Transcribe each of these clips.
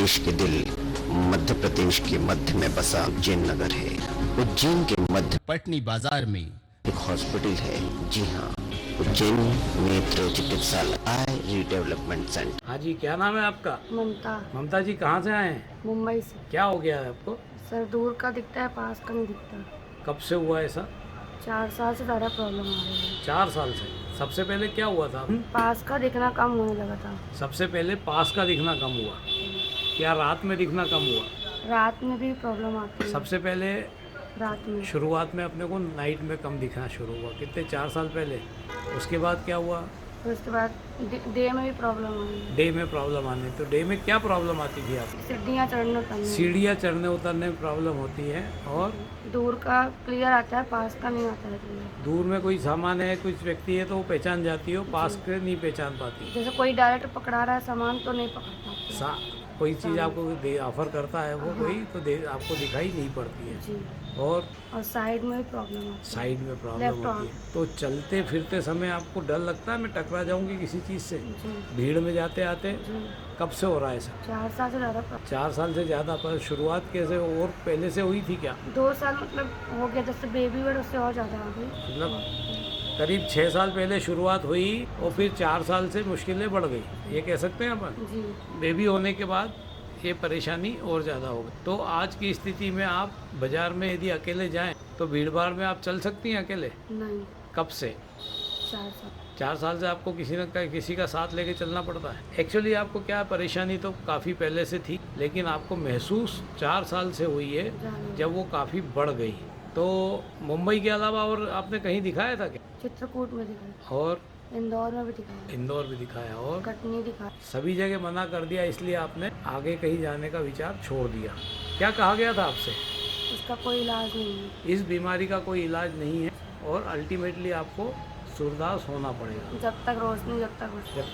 देश के दिल मध्य प्रदेश के मध्य में बसा उज्जैन नगर है। उज्जैन के मध्य पटनी बाजार में एक हॉस्पिटल है। जी हाँ, उज्जैन नेत्र चिकित्सालय आई रीडेवलपमेंट सेंटर। हाँ जी, क्या नाम है आपका? ममता। ममता जी कहाँ से आए हैं? मुंबई से। क्या हो गया है आपको? सर दूर का दिखता है, पास का नहीं दिखता। कब से हुआ ऐसा? 4 साल से ज़्यादा प्रॉब्लम आ रही है। 4 साल से। सबसे पहले क्या हुआ था? पास का दिखना कम होने लगा था। सबसे पहले पास का दिखना कम हुआ, क्या रात में दिखना कम हुआ? रात में भी प्रॉब्लम आती है। सबसे पहले रात में शुरुआत में अपने को नाइट में कम दिखना शुरू हुआ, कितने 4 साल पहले। उसके बाद क्या हुआ? फिर उसके बाद डे में भी प्रॉब्लम आई। डे में प्रॉब्लम आने, तो डे में क्या प्रॉब्लम आती थी आपको? सीढ़ियाँ चढ़ने उतरने। सीढ़ियाँ चढ़ने उतरने में प्रॉब्लम होती है। और दूर का क्लियर आता है, पास का नहीं आता है क्लियर। दूर में कोई सामान है, कुछ व्यक्ति है तो वो पहचान जाती हो, पास के नहीं पहचान पाती। जैसे कोई डायरेक्ट पकड़ा रहा है सामान तो नहीं पकड़ पाता। कोई चीज़ आपको ऑफर करता है वो कोई, तो आपको दिखाई नहीं पड़ती है। जी। और साइड में भी प्रॉब्लम आती है। साइड में प्रॉब्लम Left होती है। तो चलते फिरते समय आपको डर लगता है मैं टकरा जाऊंगी किसी चीज़ से? जी। भीड़ में जाते आते जी। कब से हो रहा है ऐसा? 4 साल से ज़्यादा प्रॉब्लम। 4 साल से ज़्यादा। पर शुरुआत कैसे और पहले से हुई थी क्या? 2 साल मतलब हो गया, जब से बेबी हुआ उससे और ज़्यादा आ गई। मतलब करीब 6 साल पहले शुरुआत हुई और फिर 4 साल से मुश्किलें बढ़ गई, ये कह सकते हैं अपन। जी। बेबी होने के बाद ये परेशानी और ज़्यादा हो गई। तो आज की स्थिति में आप बाज़ार में यदि अकेले जाएं तो भीड़ भाड़ में आप चल सकती हैं अकेले? नहीं। कब से? 4 साल। 4 साल से आपको किसी का साथ लेके चलना पड़ता है। एक्चुअली आपको क्या परेशानी तो काफ़ी पहले से थी, लेकिन आपको महसूस 4 साल से हुई है जब वो काफ़ी बढ़ गई। तो मुंबई के अलावा और आपने कहीं दिखाया था क्या? चित्रकूट में दिखाया, और इंदौर में भी दिखाया, इंदौर भी दिखाया, और कटनी दिखाया। सभी जगह मना कर दिया, इसलिए आपने आगे कहीं जाने का विचार छोड़ दिया। क्या कहा गया था आपसे? इसका कोई इलाज नहीं है। इस बीमारी का कोई इलाज नहीं है और अल्टीमेटली आपको सूरदास होना पड़ेगा। जब तक रोशनी जब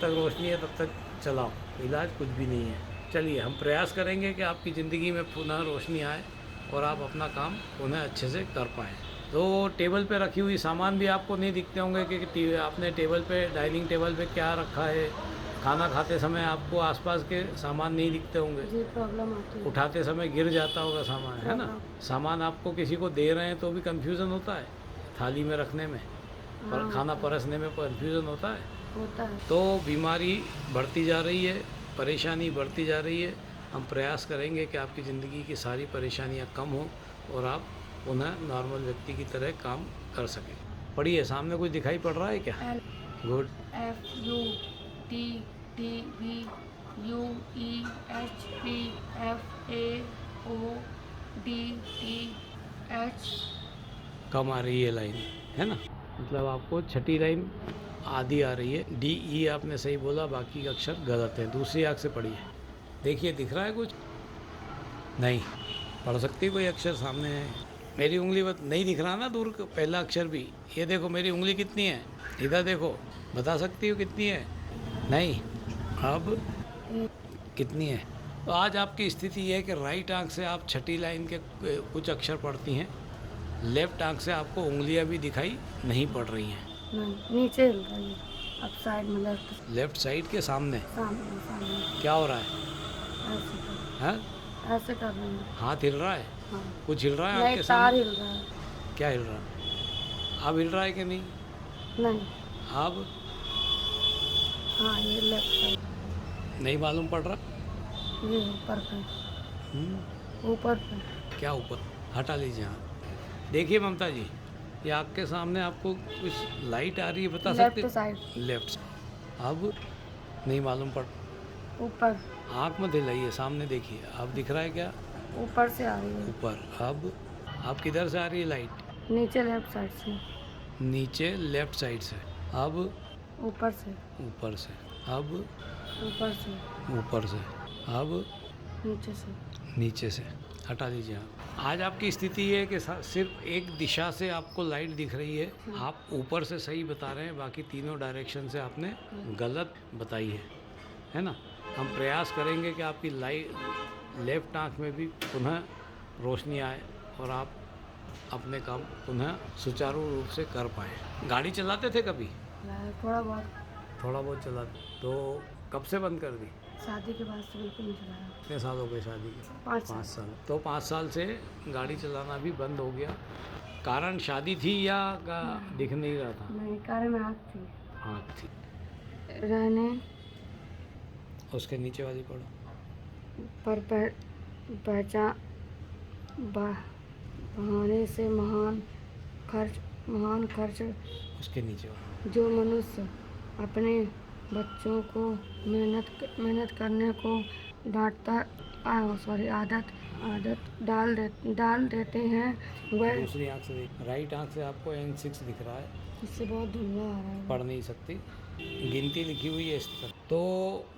तक रोशनी है तब तक चलाओ, इलाज कुछ भी नहीं है। चलिए हम प्रयास करेंगे कि आपकी ज़िंदगी में पुनः रोशनी आए और आप अपना काम पुनः अच्छे से कर पाएँ। तो टेबल पे रखी हुई सामान भी आपको नहीं दिखते होंगे कि आपने टेबल पे, डाइनिंग टेबल पे क्या रखा है। खाना खाते समय आपको आसपास के सामान नहीं दिखते होंगे। जी, प्रॉब्लम आती है। उठाते समय गिर जाता होगा सामान, है ना? सामान आपको किसी को दे रहे हैं तो भी कंफ्यूजन होता है, थाली में रखने में, पर खाना परसने में कंफ्यूजन होता है। तो बीमारी बढ़ती जा रही है, परेशानी बढ़ती जा रही है। हम प्रयास करेंगे कि आपकी ज़िंदगी की सारी परेशानियां कम हो और आप पुनः नॉर्मल व्यक्ति की तरह काम कर सकें। पढ़िए, सामने कुछ दिखाई पड़ रहा है क्या? गुड। FUTTVUEHPFAODTH। कम आ रही है लाइन, है ना? मतलब आपको छठी लाइन आधी आ रही है। डी ई आपने सही बोला, बाकी अक्षर गलत है। दूसरी आँख से पढ़िए, देखिए दिख रहा है कुछ? नहीं पढ़ सकती कोई अक्षर सामने है? मेरी उंगली नहीं दिख रहा ना दूर का पहला अक्षर भी। ये देखो मेरी उंगली कितनी है, इधर देखो, बता सकती हो कितनी है? नहीं। अब कितनी है? तो आज आपकी स्थिति ये है कि राइट आंख से आप छठी लाइन के कुछ अक्षर पढ़ती हैं, लेफ्ट आंख से आपको उंगलियां भी दिखाई नहीं पड़ रही हैं। नहीं, नीचे हिल रही है, अब साइड में लेफ्ट साइड के सामने सामने। क्या हो रहा है? ऐसे कर रही हूँ। हाथ हिल रहा है? हाँ। कुछ हिल रहा है नहीं, आपके तार सामने? हिल रहा है। क्या हिल रहा है? अब हिल रहा है कि नहीं? नहीं। अब हाँ, ये लेफ्ट साइड। नहीं मालूम पड़ रहा? ये ऊपर पे। ऊपर पे। क्या ऊपर? हटा लीजिए हाथ। देखिए ममता जी, ये आँख के सामने आपको कुछ लाइट आ रही है, बता सकते? Left side. लेफ्ट। अब नहीं मालूम पड़। ऊपर। आँख मत हिलाइए, सामने देखिए। अब दिख रहा है क्या? ऊपर से आ रही है। ऊपर। अब किधर से आ रही है लाइट? नीचे लेफ्ट साइड से। नीचे लेफ्ट साइड से। अब ऊपर से। ऊपर से। अब ऊपर से। ऊपर से। अब नीचे से। नीचे से। हटा दीजिए आप। आज आपकी स्थिति ये है कि सिर्फ एक दिशा से आपको लाइट दिख रही है। आप ऊपर से सही बता रहे हैं, बाकी तीनों डायरेक्शन से आपने गलत बताई है ना? हम प्रयास करेंगे कि आपकी लेफ्ट आँख में भी पुनः रोशनी आए और आप अपने काम पुनः सुचारू रूप से कर पाएँ। गाड़ी चलाते थे कभी? थोड़ा बहुत चलाते। तो कब से बंद कर दी? शादी के बाद से बिल्कुल नहीं चलाया। कितने साल हो गए शादी के? 5 5 साल। तो 5 साल से गाड़ी चलाना भी बंद हो गया। कारण शादी थी या दिख नहीं रहा था? नहीं, कारण में आँख थी। आँख थी। रहने उसके नीचे वाली पढ़ो। पर पहचान बहाने से महान खर्च उसके नीचे वाली। जो मनुष्य अपने बच्चों को मेहनत करने को डांटता आदत डाल देते हैं वह दूसरी आँख से देख। राइट आँख से आपको N6 दिख रहा है। इससे बहुत धुंधला आ रहा है। पढ़ नहीं सकती। गिनती लिखी हुई है इस तरह। तो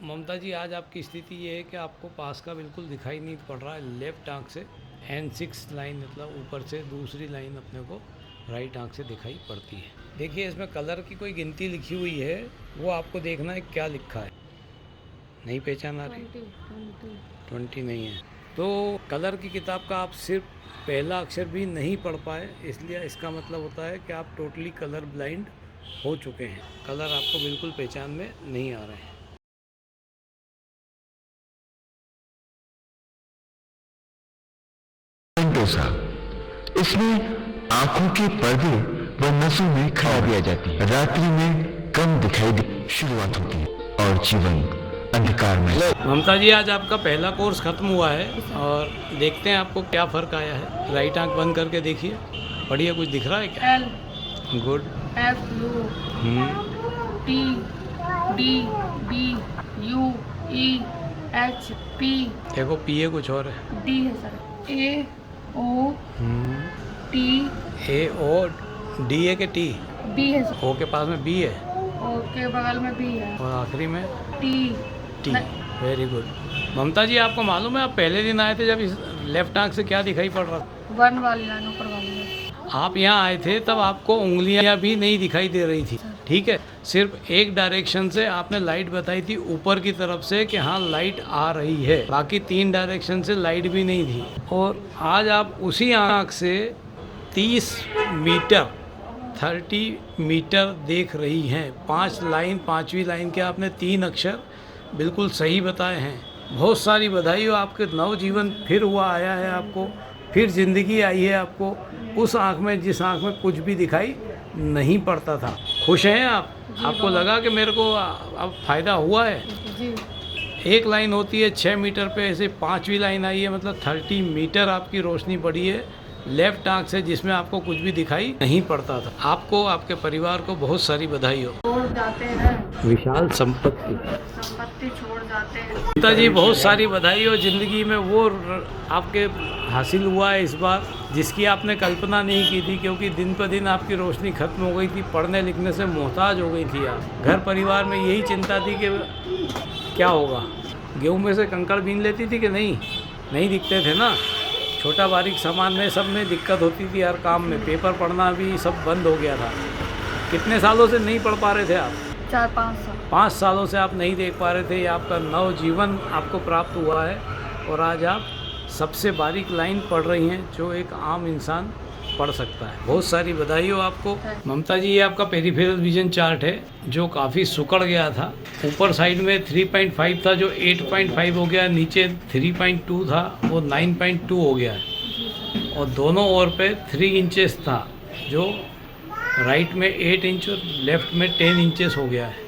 ममता जी आज आपकी स्थिति ये है कि आपको पास का बिल्कुल दिखाई नहीं पड़ रहा है। लेफ्ट आँख से N6 लाइन मतलब ऊपर से दूसरी लाइन अपने को राइट आँख से दिखाई पड़ती है। देखिए इसमें कलर की कोई गिनती लिखी हुई है, वो आपको देखना है क्या लिखा है। नहीं पहचान आ रही? 20 नहीं है। तो कलर की किताब का आप सिर्फ पहला अक्षर भी नहीं पढ़ पाए, इसलिए इसका मतलब होता है कि आप टोटली कलर ब्लाइंड हो चुके हैं। कलर आपको बिल्कुल पहचान में नहीं आ रहे हैं। डोसा, इसमें आंखों के पर्दे व नसों में खराबियां जाती है। रात्रि में कम दिखाई दी शुरुआत होती है और जीवन अंधकार में। ममता जी आज आपका पहला कोर्स खत्म हुआ है और देखते हैं आपको क्या फ़र्क आया है। राइट आंख बंद करके देखिए, पढ़िए, कुछ दिख रहा है क्या? L good. F U T D B U E H P देखो पीए कुछ और है। D है sir. A O T A O D है कि टी? B है सर। ओ के पास में बी है O के बगल में B है। और आखिरी में T T. Very good. Mamta ji आपको मालूम है आप पहले दिन आए थे जब इस लेफ्ट आंख से क्या दिखाई पड़ रहा था? 1 वाली लाइन ऊपर वाली है। आप यहाँ आए थे तब आपको उंगलियां भी नहीं दिखाई दे रही थी, ठीक है? सिर्फ एक डायरेक्शन से आपने लाइट बताई थी ऊपर की तरफ से कि हाँ लाइट आ रही है, बाकी 3 डायरेक्शन से लाइट भी नहीं थी। और आज आप उसी आँख से 30 मीटर देख रही हैं। 5 लाइन, 5वीं लाइन के आपने 3 अक्षर बिल्कुल सही बताए हैं। बहुत सारी बधाई हो, आपके नवजीवन फिर हुआ आया है, आपको फिर ज़िंदगी आई है आपको उस आँख में जिस आँख में कुछ भी दिखाई नहीं पड़ता था। खुश हैं आप? आपको लगा कि मेरे को अब फ़ायदा हुआ है? जी। एक लाइन होती है 6 मीटर पे, ऐसे 5वीं लाइन आई है, मतलब 30 मीटर आपकी रोशनी बढ़ी है लेफ्ट आँख से, जिसमें आपको कुछ भी दिखाई नहीं पड़ता था। आपको, आपके परिवार को बहुत सारी बधाई हो। छोड़ जाते हैं विशाल संपत्ति छोड़ जाते हैं। ममता जी बहुत सारी बधाई हो। ज़िंदगी में वो आपके हासिल हुआ है इस बार जिसकी आपने कल्पना नहीं की थी, क्योंकि दिन पर दिन आपकी रोशनी खत्म हो गई थी, पढ़ने लिखने से मोहताज हो गई थी आप। घर परिवार में यही चिंता थी कि क्या होगा। गेहूं में से कंकड़ बीन लेती थी कि नहीं दिखते थे ना। छोटा बारीक सामान में सब में दिक्कत होती थी, हर काम में। पेपर पढ़ना भी सब बंद हो गया था। कितने सालों से नहीं पढ़ पा रहे थे आप? 4-5 साल। 5 सालों से आप नहीं देख पा रहे थे। ये आपका नव जीवन आपको प्राप्त हुआ है और आज आप सबसे बारीक लाइन पढ़ रही हैं जो एक आम इंसान पढ़ सकता है। बहुत सारी बधाई हो आपको। ममता जी ये आपका पेरिफेरल विजन चार्ट है जो काफ़ी सिकुड़ गया था। ऊपर साइड में 3.5 था जो 8.5 हो गया, नीचे 3.2 था वो 9.2 हो गया है, और दोनों ओर पे 3 इंचेस था जो राइट में 8 इंच और लेफ्ट में 10 इंचेस हो गया है।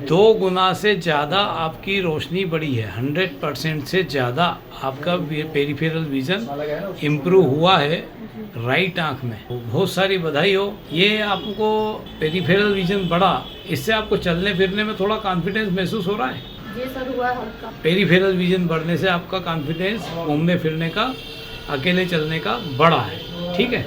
2 गुना से ज़्यादा आपकी रोशनी बढ़ी है। 100% से ज़्यादा आपका पेरिफेरल विज़न इम्प्रूव हुआ है राइट आंख में। बहुत सारी बधाई हो। ये आपको पेरिफेरल विज़न बढ़ा, इससे आपको चलने फिरने में थोड़ा कॉन्फिडेंस महसूस हो रहा है? ये सर हुआ है हल्का। पेरिफेरल विज़न बढ़ने से आपका कॉन्फिडेंस घूमने फिरने का, अकेले चलने का बढ़ा है, ठीक है?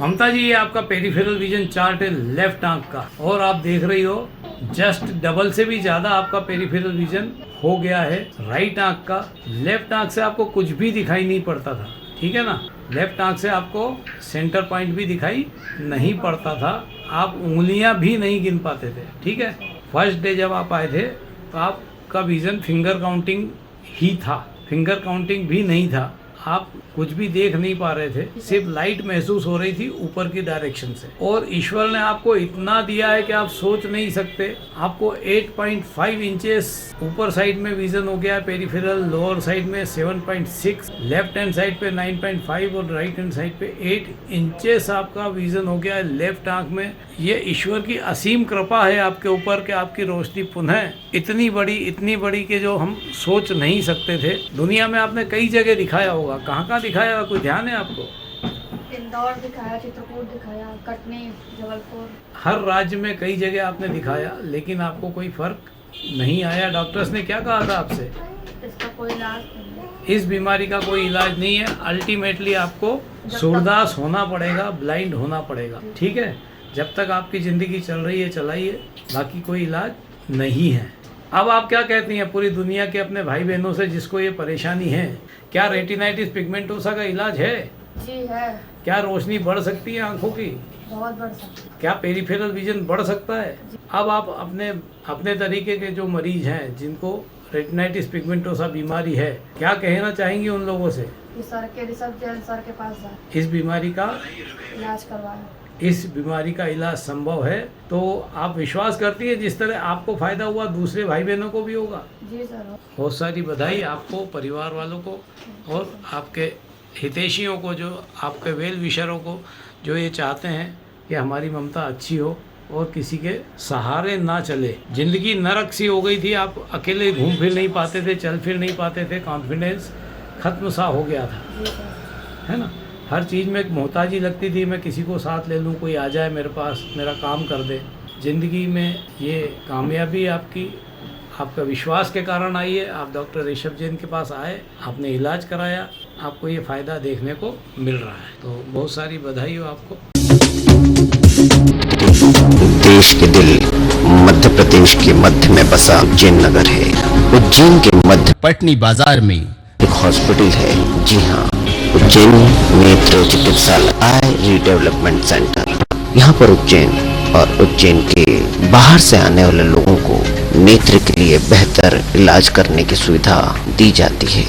ममता जी ये आपका पेरिफेरल विजन चार्ट है लेफ्ट आंख का, और आप देख रही हो जस्ट डबल से भी ज़्यादा आपका पेरिफेरल विजन हो गया है राइट आंख का। लेफ्ट आंख से आपको कुछ भी दिखाई नहीं पड़ता था, ठीक है ना? लेफ्ट आंख से आपको सेंटर पॉइंट भी दिखाई नहीं पड़ता था, आप उंगलियां भी नहीं गिन पाते थे, ठीक है? फर्स्ट डे जब आप आए थे तो आपका विजन फिंगर काउंटिंग ही था, फिंगर काउंटिंग भी नहीं था। आप कुछ भी देख नहीं पा रहे थे, सिर्फ लाइट महसूस हो रही थी ऊपर की डायरेक्शन से। और ईश्वर ने आपको इतना दिया है कि आप सोच नहीं सकते। आपको 8.5 इंचेस ऊपर साइड में विजन हो गया है, पेरिफेरल लोअर साइड में 7.6, लेफ्ट हैंड साइड पे 9.5 और राइट हैंड साइड पे 8 इंचेस आपका विजन हो गया है लेफ्ट आंख में। ये ईश्वर की असीम कृपा है आपके ऊपर कि आपकी रोशनी पुनः इतनी बड़ी कि जो हम सोच नहीं सकते थे। दुनिया में आपने कई जगह दिखाया होगा, कहाँ दिखाया, कोई ध्यान है आपको? इंदौर दिखाया, चित्रकूट दिखाया, कटनी, जबलपुर, हर राज्य में कई जगह आपने दिखाया, लेकिन आपको कोई फर्क नहीं आया। डॉक्टर्स ने क्या कहा था आपसे? इसका कोई इलाज नहीं है। इस बीमारी का कोई इलाज नहीं है। अल्टीमेटली आपको सूरदास होना पड़ेगा, ब्लाइंड होना पड़ेगा। ठीक है, जब तक आपकी ज़िंदगी चल रही है चलाइए, बाकी कोई इलाज नहीं है। अब आप क्या कहती हैं पूरी दुनिया के अपने भाई बहनों से जिसको ये परेशानी है? क्या रेटिनाइटिस पिगमेंटोसा का इलाज है? जी है, क्या रोशनी बढ़ सकती है आंखों की? बहुत बढ़ सकती है। क्या पेरिफेरल विजन बढ़ सकता है? अब आप अपने तरीके के जो मरीज हैं जिनको रेटिनाइटिस पिगमेंटोसा बीमारी है, क्या कहना चाहेंगी उन लोगों से? कि सर के ऋषभ जैन सर के पास जाए, इस बीमारी का इलाज करवाएं। इस बीमारी का इलाज संभव है। तो आप विश्वास करती है जिस तरह आपको फायदा हुआ दूसरे भाई बहनों को भी होगा? जी सर। बहुत सारी बधाई आपको, परिवार वालों को और आपके हितैषियों को, जो आपके वेल विशरों को, जो ये चाहते हैं कि हमारी ममता अच्छी हो और किसी के सहारे ना चले। जिंदगी नरक सी हो गई थी, आप अकेले घूम फिर नहीं पाते थे, चल फिर नहीं पाते थे, कॉन्फिडेंस खत्म सा हो गया था, जी सर। है ना। हर चीज़ में एक मोहताजी लगती थी, मैं किसी को साथ ले लूँ, कोई आ जाए मेरे पास, मेरा काम कर दे। ज़िंदगी में ये कामयाबी आपकी आपका विश्वास के कारण आई है। आप डॉक्टर ऋषभ जैन के पास आए, आपने इलाज कराया, आपको ये फ़ायदा देखने को मिल रहा है। तो बहुत सारी बधाई हो आपको। देश के दिल मध्य प्रदेश के मध्य में बसा उज्जैन नगर है। उज्जैन के मध्य पटनी बाजार में एक हॉस्पिटल है। जी हाँ, उज्जैन नेत्र चिकित्सालय आई रीडेवलपमेंट सेंटर। यहाँ पर उज्जैन और उज्जैन के बाहर से आने वाले लोगों को नेत्र के लिए बेहतर इलाज करने की सुविधा दी जाती है।